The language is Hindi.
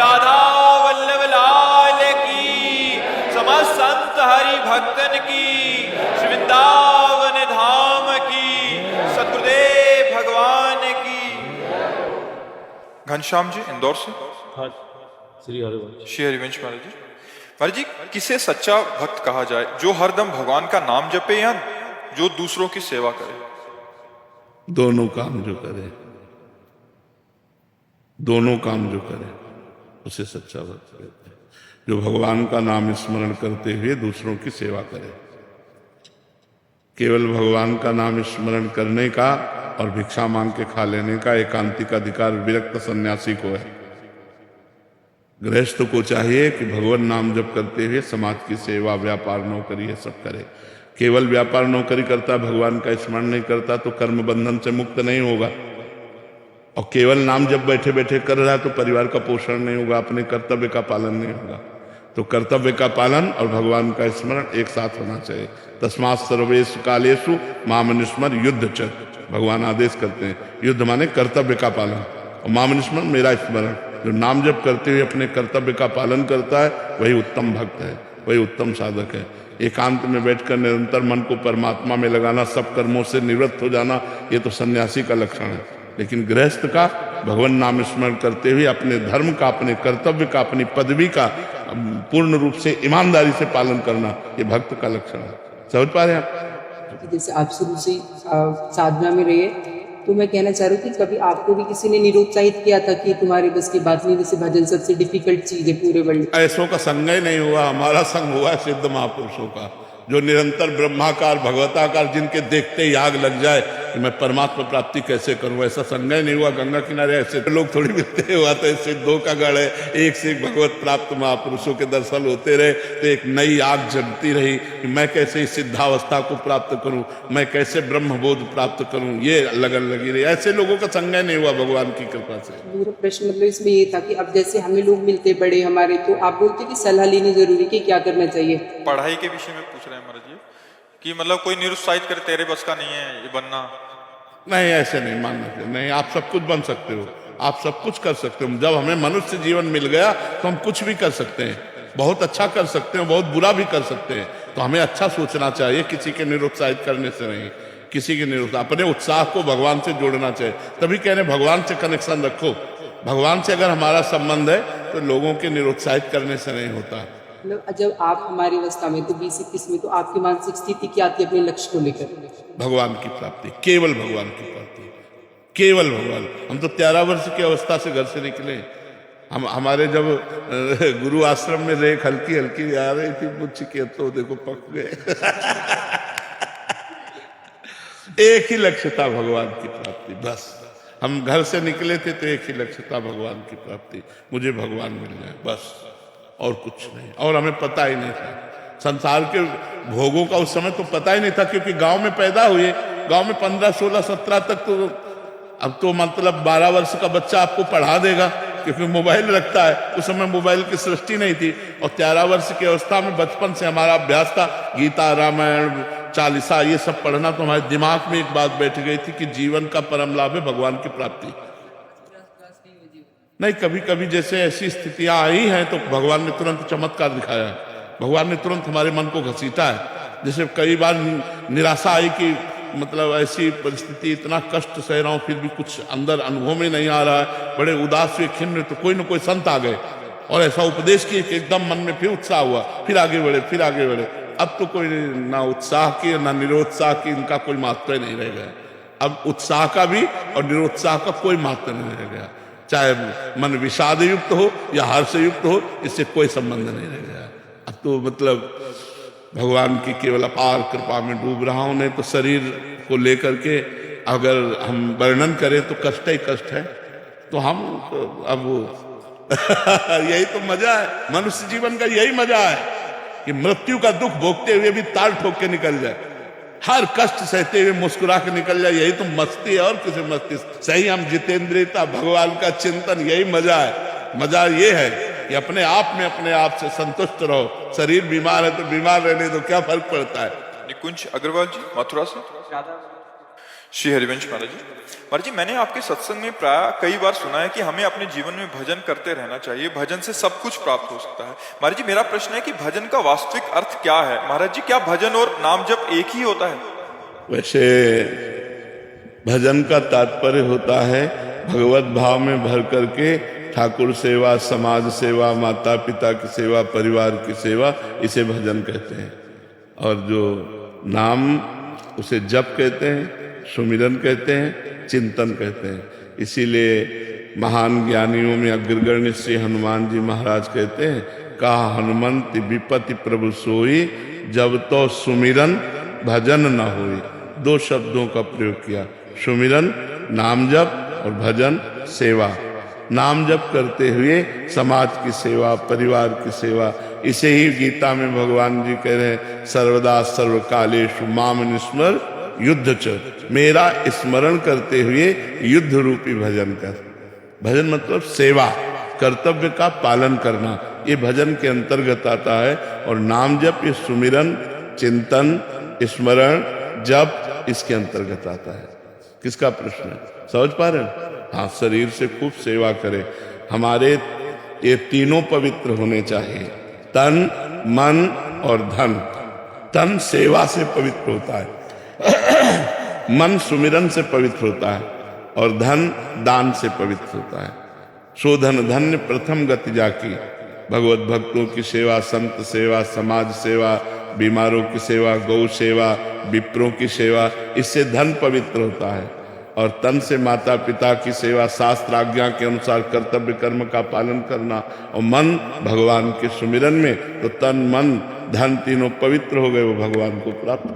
राधा वल्लभ लाल की, समस्त संत हरि भक्तन की, श्री वृंदावन धाम की, सतगुरुदेव भगवान की। घनश्याम जी इंदौर से। हाँ, श्री हरिवंश। श्री हरिवंश महाराज जी। महाराज जी, किसे सच्चा भक्त कहा जाए? जो हरदम भगवान का नाम जपे या जो दूसरों की सेवा करे? दोनों काम जो करे, दोनों काम जो करे उसे सच्चा भक्त कहते हैं। जो भगवान का नाम स्मरण करते हुए दूसरों की सेवा करे। केवल भगवान का नाम स्मरण करने का और भिक्षा मांग के खा लेने का एकांतिक अधिकार विरक्त सन्यासी को है। गृहस्थ को चाहिए कि भगवान नाम जप करते हुए समाज की सेवा, व्यापार, नौकरी ये सब करे। केवल व्यापार नौकरी करता, भगवान का स्मरण नहीं करता तो कर्म बंधन से मुक्त नहीं होगा। और केवल नाम जब बैठे बैठे कर रहा है तो परिवार का पोषण नहीं होगा, अपने कर्तव्य का पालन नहीं होगा। तो कर्तव्य का पालन और भगवान का स्मरण एक साथ होना चाहिए। तस्मात् सर्वेषु कालेषु मामनुस्मर युद्ध च। भगवान आदेश करते हैं, युद्ध माने कर्तव्य का पालन, और मामनुस्मर मेरा स्मरण। जो नाम जप करते हुए अपने कर्तव्य का पालन करता है वही उत्तम भक्त है, वही उत्तम साधक है। एकांत में बैठकर निरंतर मन को परमात्मा में लगाना, सब कर्मों से निवृत्त हो जाना, ये तो सन्यासी का लक्षण है। लेकिन गृहस्थ का भगवान नाम स्मरण करते हुए अपने धर्म का, अपने कर्तव्य का, अपनी पदवी का पूर्ण रूप से ईमानदारी से पालन करना, ये भक्त का लक्षण है। समझ पा रहे हैं आप? जैसे आप शुरू से साधना में रहे, तो मैं कहना चाह रही हूँ कि कभी आपको भी किसी ने निरुत्साहित किया था कि तुम्हारे बस की बात नहीं, जैसे भजन सबसे डिफिकल्ट चीज है पूरे वर्ल्ड। ऐसों का संग ही नहीं हुआ, हमारा संग हुआ सिद्ध महापुरुषों का, जो निरंतर ब्रह्माकार भगवताकार, जिनके देखते ही आग लग जाए कि मैं परमात्मा प्राप्ति कैसे करूं। ऐसा संग ही नहीं हुआ। गंगा किनारे ऐसे लोग थोड़ी मिलते हैं, हुआ तो इससे दो का गढ़ है, एक से एक भगवत प्राप्त महापुरुषों के दर्शन होते रहे तो एक नई आग जलती रही कि मैं कैसे इस सिद्धावस्था को प्राप्त करूं, मैं कैसे ब्रह्मबोध प्राप्त करूं, ये लगन लगी रही। ऐसे लोगों का संग ही नहीं हुआ भगवान की कृपा से। मेरा प्रश्न मतलब इसमें ये था कि अब जैसे हमें लोग मिलते बड़े हमारे, तो आप बोलते कि सलाह लेनी जरूरी कि क्या करना चाहिए? पढ़ाई के विषय में पूछ रहे हैं महाराज जी कि मतलब कोई निरुत्साहित करे, तेरे बस का नहीं है ये बनना। नहीं, ऐसे नहीं मानना चाहिए। नहीं, आप सब कुछ बन सकते हो, आप सब कुछ कर सकते हो। जब हमें मनुष्य जीवन मिल गया तो हम कुछ भी कर सकते हैं, बहुत अच्छा कर सकते हैं, बहुत बुरा भी कर सकते हैं। तो हमें अच्छा सोचना चाहिए, किसी के निरुत्साहित करने से नहीं, किसी के निरुत्साह, अपने उत्साह को भगवान से जोड़ना चाहिए। तभी कह रहे भगवान से कनेक्शन रखो। भगवान से अगर हमारा संबंध है तो लोगों के निरुत्साहित करने से नहीं होता। मतलब जब आप हमारी अवस्था में, तो 20-21 में, तो आपकी मानसिक स्थिति क्या आती है अपने लक्ष्य को लेकर? भगवान की प्राप्ति, केवल भगवान की प्राप्ति, केवल भगवान। हम तो 13 वर्ष की अवस्था से घर से निकले। हम हमारे जब गुरु आश्रम में रहे, हल्की हल्की आ रही थी मुझ के, तो देखो पक गए। एक ही लक्ष्य था भगवान की प्राप्ति, बस। हम घर से निकले थे तो एक ही लक्ष्य था भगवान की प्राप्ति, मुझे भगवान मिल जाए, बस, और कुछ नहीं। और हमें पता ही नहीं था संसार के भोगों का, उस समय तो पता ही नहीं था, क्योंकि गांव में पैदा हुए। गांव में 15, 16, 17 तक तो, अब तो मतलब 12 वर्ष का बच्चा आपको पढ़ा देगा क्योंकि मोबाइल रखता है। उस समय मोबाइल की सृष्टि नहीं थी। और 13 वर्ष की अवस्था में बचपन से हमारा अभ्यास था गीता, रामायण, चालीसा, ये सब पढ़ना। तो हमारे दिमाग में एक बात बैठ गई थी कि जीवन का परम लाभ है भगवान की प्राप्ति। नहीं, कभी कभी जैसे ऐसी स्थितियां आई हैं तो भगवान ने तुरंत चमत्कार दिखाया है। भगवान ने तुरंत हमारे मन को घसीटा है। जैसे कई बार निराशा आई कि मतलब ऐसी परिस्थिति, इतना कष्ट सह रहा हूं फिर भी कुछ अंदर अनुभव में नहीं आ रहा है, बड़े उदास हुए, खिन्न, तो कोई न कोई संत आ गए और ऐसा उपदेश किए कि एकदम मन में फिर उत्साह हुआ, फिर आगे बढ़े, फिर आगे बढ़े। अब तो कोई ना उत्साह की ना निरुत्साह की, इनका कोई महत्व नहीं रह गया। अब उत्साह का भी और निरुत्साह का कोई महत्व नहीं रह गया। चाहे मन विषाद युक्त हो या हर्ष युक्त हो, इससे कोई संबंध नहीं रह गया। अब तो मतलब भगवान की केवल अपार कृपा में डूब रहा हूं। नहीं तो शरीर को लेकर के अगर हम वर्णन करें तो कष्ट ही कष्ट है। तो हम अब यही तो मजा है, मनुष्य जीवन का यही मजा है कि मृत्यु का दुख भोगते हुए भी ताल ठोक के निकल जाए, हर कष्ट सहते हुए मुस्कुरा के निकल जाए। यही तो मस्ती है, और किसी मस्ती सही हम जितेंद्रियता, भगवान का चिंतन, यही मजा है। मजा ये है कि अपने आप में अपने आप से संतुष्ट रहो। शरीर बीमार है तो बीमार रहने दो, क्या फर्क पड़ता है। निकुंज अग्रवाल जी मथुरा से। श्री हरिवंश महाराज जी। महाराज जी, मैंने आपके सत्संग में प्राय कई बार सुना है कि हमें अपने जीवन में भजन करते रहना चाहिए, भजन से सब कुछ प्राप्त हो सकता है। महाराज जी, मेरा प्रश्न है कि भजन का वास्तविक अर्थ क्या है? महाराज जी, क्या भजन और नाम जप एक ही होता है? वैसे भजन का तात्पर्य होता है भगवत भाव में भर करके ठाकुर सेवा, समाज सेवा, माता पिता की सेवा, परिवार की सेवा, इसे भजन कहते हैं। और जो नाम, उसे जप कहते हैं, सुमिरन कहते हैं, चिंतन कहते हैं। इसीलिए महान ज्ञानियों में अग्रगण्य श्री हनुमान जी महाराज कहते हैं, कहा हनुमंत विपति प्रभु सोई, जब तो सुमिरन भजन न होई। दो शब्दों का प्रयोग किया, सुमिरन नाम जप और भजन सेवा। नाम जप करते हुए समाज की सेवा, परिवार की सेवा। इसे ही गीता में भगवान जी कह रहे हैं, सर्वदा सर्वकालेषु माम निस्मर युद्ध च। मेरा स्मरण करते हुए युद्ध रूपी भजन कर। भजन मतलब सेवा, कर्तव्य का पालन करना, ये भजन के अंतर्गत आता है। और नाम जप, ये सुमिरन, चिंतन, स्मरण, जप इसके अंतर्गत आता है। किसका प्रश्न है, समझ पा रहे हैं? हाँ, शरीर से खूब सेवा करें। हमारे ये तीनों पवित्र होने चाहिए, तन, मन और धन। तन सेवा से पवित्र होता है, मन सुमिरन से पवित्र होता है, और धन दान से पवित्र होता है। सो धन धन्य प्रथम गति जाकी। भगवत भक्तों की सेवा, संत सेवा, समाज सेवा, बीमारों की सेवा, गौ सेवा, विप्रों की सेवा, इससे धन पवित्र होता है। और तन से माता पिता की सेवा, शास्त्र आज्ञा के अनुसार कर्तव्य कर्म का पालन करना। और मन भगवान के सुमिरन में, तो तन मन धन तीनों पवित्र हो गए, वो भगवान को प्राप्त